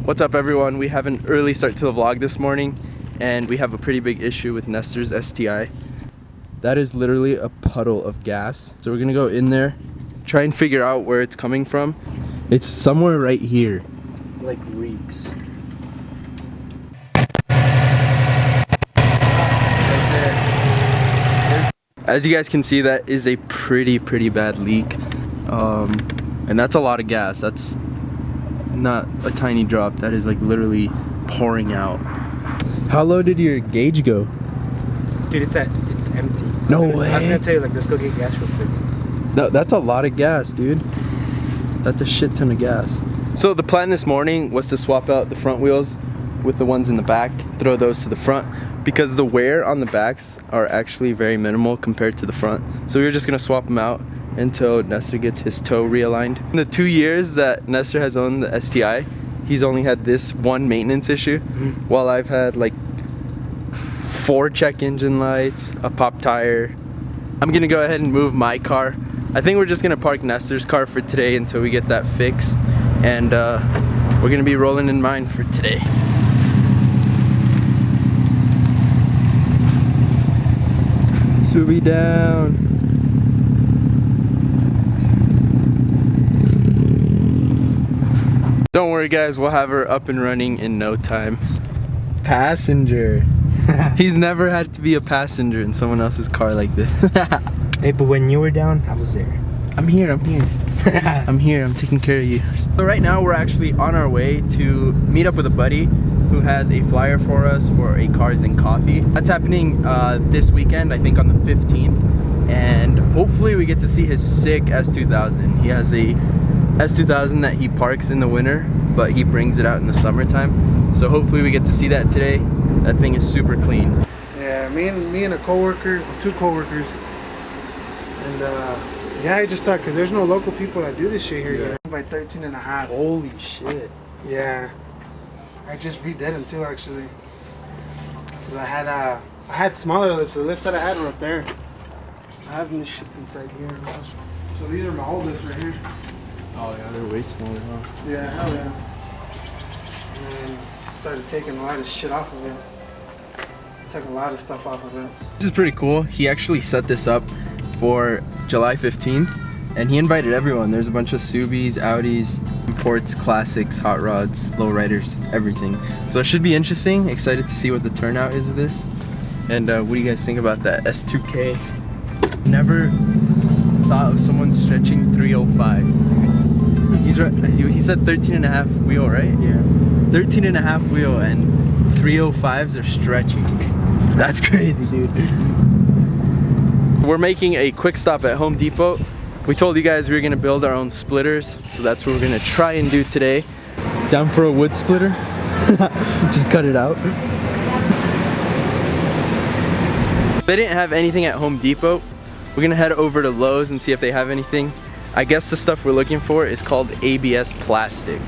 What's up everyone? We have an early start to the vlog this morning and we have a pretty big issue with Nestor's STI. That is literally a puddle of gas. So we're gonna go in there, try and figure out where it's coming from. It's somewhere right here. Like reeks. As you guys can see, that is a pretty bad leak. And that's a lot of gas. That's not a tiny drop. That is like literally pouring out. How low did your gauge go? Dude, it's empty. No way. I was gonna tell you, like, let's go get gas real quick. No, that's a lot of gas, dude. That's a shit ton of gas. So the plan this morning was to swap out the front wheels with the ones in the back, throw those to the front, because the wear on the backs are actually very minimal compared to the front. So we were just gonna swap them out until Nestor gets his toe realigned. In the 2 years that Nestor has owned the STI, he's only had this one maintenance issue, while I've had like 4 check engine lights, a pop tire. I'm gonna go ahead and move my car. I think we're just gonna park Nestor's car for today until we get that fixed, and we're gonna be rolling in mine for today. Subi down. Don't worry guys, we'll have her up and running in no time. Passenger. He's never had to be a passenger in someone else's car like this. Hey, but when you were down, I was there. I'm here. I'm here, I'm taking care of you. So right now we're actually on our way to meet up with a buddy who has a flyer for us for a Cars and Coffee. That's happening this weekend, I think on the 15th. And hopefully we get to see his sick S2000. He has a S2000 that he parks in the winter, but he brings it out in the summertime. So hopefully we get to see that today. That thing is super clean. Yeah, me and a coworker, 2 coworkers, and yeah, I just thought, because there's no local people that do this shit here, you know, by 13.5. Holy shit. Yeah, I just redid them too, actually, because I had smaller lips. The lips that I had were up there. I have these shits inside here. So these are my old lips right here. Oh yeah, they're way smaller, huh? Yeah, hell yeah. And then started taking a lot of shit off of it. I took a lot of stuff off of it. This is pretty cool. He actually set this up for July 15th and he invited everyone. There's a bunch of Subis, Audis, imports, classics, hot rods, lowriders, everything. So it should be interesting. Excited to see what the turnout is of this. And what do you guys think about that S2K? Never thought of someone stretching 305s. He's right. He said 13.5 wheel, right? Yeah. 13.5 wheel and 305s are stretching. That's crazy, dude. We're making a quick stop at Home Depot. We told you guys we were gonna build our own splitters, so that's what we're gonna try and do today. Down for a wood splitter? Just cut it out. They didn't have anything at Home Depot. We're gonna head over to Lowe's and see if they have anything. I guess the stuff we're looking for is called ABS plastic.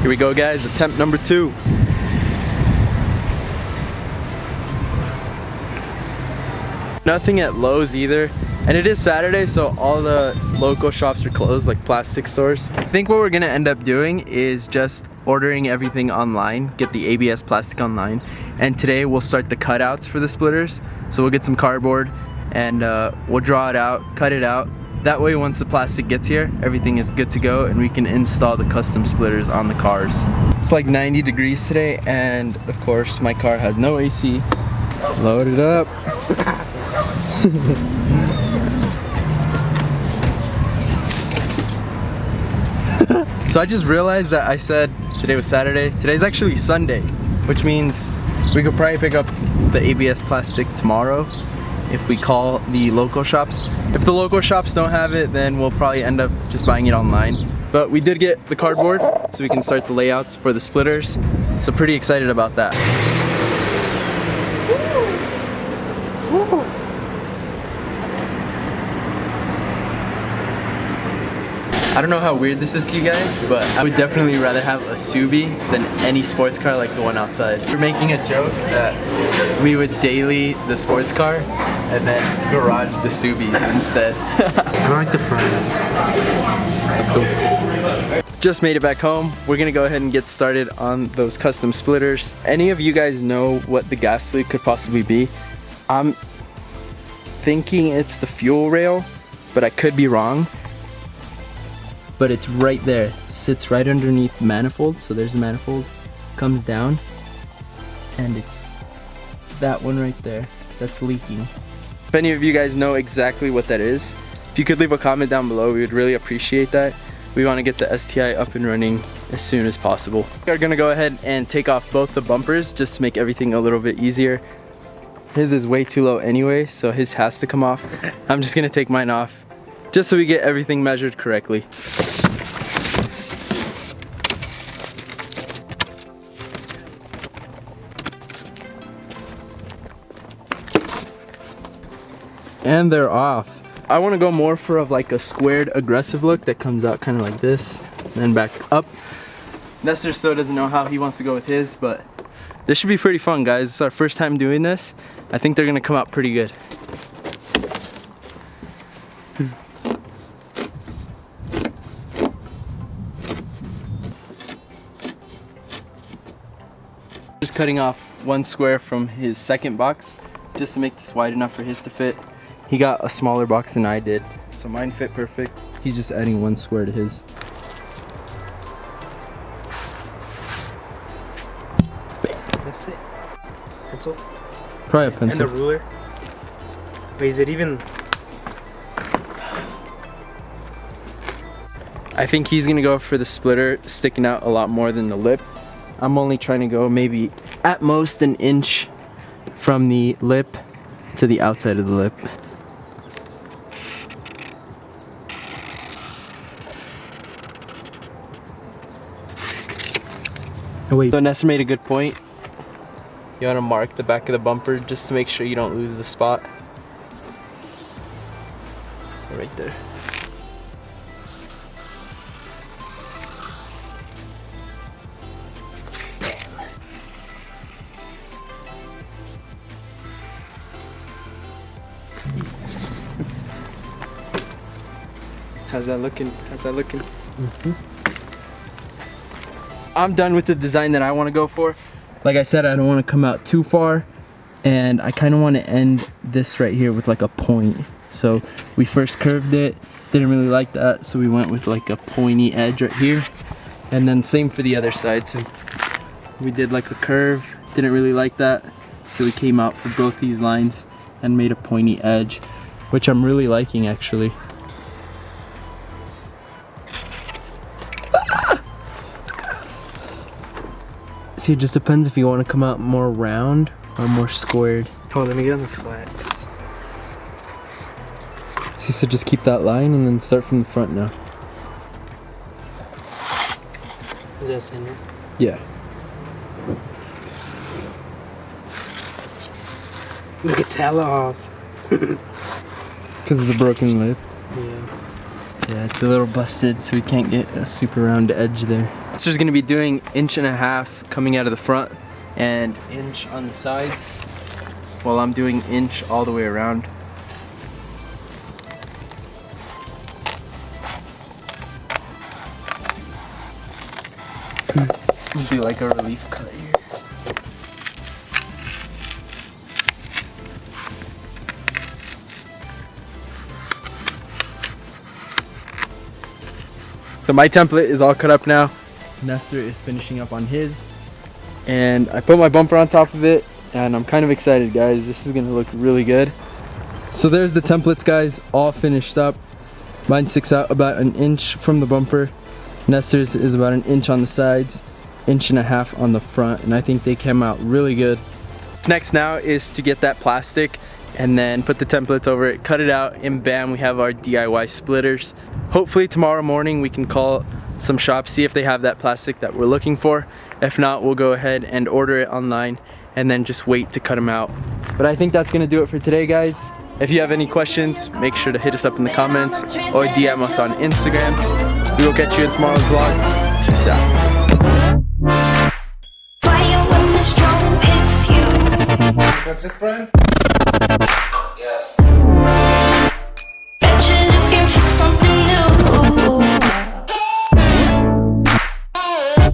Here we go guys, attempt number 2. Nothing at Lowe's either. And it is Saturday, so all the local shops are closed, like plastic stores. I think what we're gonna end up doing is just ordering everything online, get the ABS plastic online, and today we'll start the cutouts for the splitters. So we'll get some cardboard and we'll draw it out, cut it out. That way once the plastic gets here, everything is good to go and we can install the custom splitters on the cars. It's like 90 degrees today and of course my car has no AC. Load it up. So I just realized that I said today was Saturday. Today's actually Sunday, which means we could probably pick up the ABS plastic tomorrow if we call the local shops. If the local shops don't have it, then we'll probably end up just buying it online. But we did get the cardboard, so we can start the layouts for the splitters. So pretty excited about that. I don't know how weird this is to you guys, but I would definitely rather have a Subi than any sports car like the one outside. We're making a joke that we would daily the sports car and then garage the Subis instead. I like the front. Let's go. Just made it back home. We're gonna go ahead and get started on those custom splitters. Any of you guys know what the gas leak could possibly be? I'm thinking it's the fuel rail, but I could be wrong. But it's right there, sits right underneath the manifold. So there's the manifold, comes down, and it's that one right there that's leaking. If any of you guys know exactly what that is, if you could leave a comment down below, we would really appreciate that. We want to get the STI up and running as soon as possible. We are gonna go ahead and take off both the bumpers just to make everything a little bit easier. His is way too low anyway, so his has to come off. I'm just gonna take mine off just so we get everything measured correctly. And they're off. I want to go more for like a squared aggressive look that comes out kind of like this and then back up. Nestor still doesn't know how he wants to go with his, but this should be pretty fun, guys. It's our first time doing this. I think they're gonna come out pretty good. Just cutting off one square from his second box just to make this wide enough for his to fit. He got a smaller box than I did, so mine fit perfect. He's just adding one square to his. That's it. Pencil. Probably a pencil. And the ruler. Wait, is it even? I think he's gonna go for the splitter sticking out a lot more than the lip. I'm only trying to go maybe at most an inch from the lip to the outside of the lip. Oh, wait. So Nestor made a good point. You want to mark the back of the bumper just to make sure you don't lose the spot. So right there. How's that looking? How's that looking? Mm-hmm. I'm done with the design that I want to go for. Like I said, I don't want to come out too far, and I kind of want to end this right here with like a point. So we first curved it, didn't really like that, so we went with like a pointy edge right here, and then same for the other side. So we did like a curve, didn't really like that, so we came out for both these lines and made a pointy edge, which I'm really liking actually. See, it just depends if you want to come out more round or more squared. Oh, let me get on the flat. See, so just keep that line and then start from the front now. Is that center? Yeah. Look at Tala off. Because of the broken lip. Yeah. Yeah, it's a little busted, so we can't get a super round edge there. So there's gonna be doing 1.5 inches coming out of the front and 1 inch on the sides, while I'm doing 1 inch all the way around. Do like a relief cut here. So my template is all cut up now. Nestor is finishing up on his, and I put my bumper on top of it, and I'm kind of excited, guys. This is gonna look really good. So there's the templates, guys, all finished up. Mine sticks out about 1 inch from the bumper. Nestor's is about 1 inch on the sides, 1.5 inches on the front, and I think they came out really good. What's next now is to get that plastic and then put the templates over it, cut it out, and bam, we have our DIY splitters. Hopefully tomorrow morning we can call some shops, see if they have that plastic that we're looking for. If not, we'll go ahead and order it online and then just wait to cut them out. But I think that's gonna do it for today, guys. If you have any questions, make sure to hit us up in the comments or DM us on Instagram. We will catch you in tomorrow's vlog. Peace out. Fire when the storm hits you. That's it, Brian?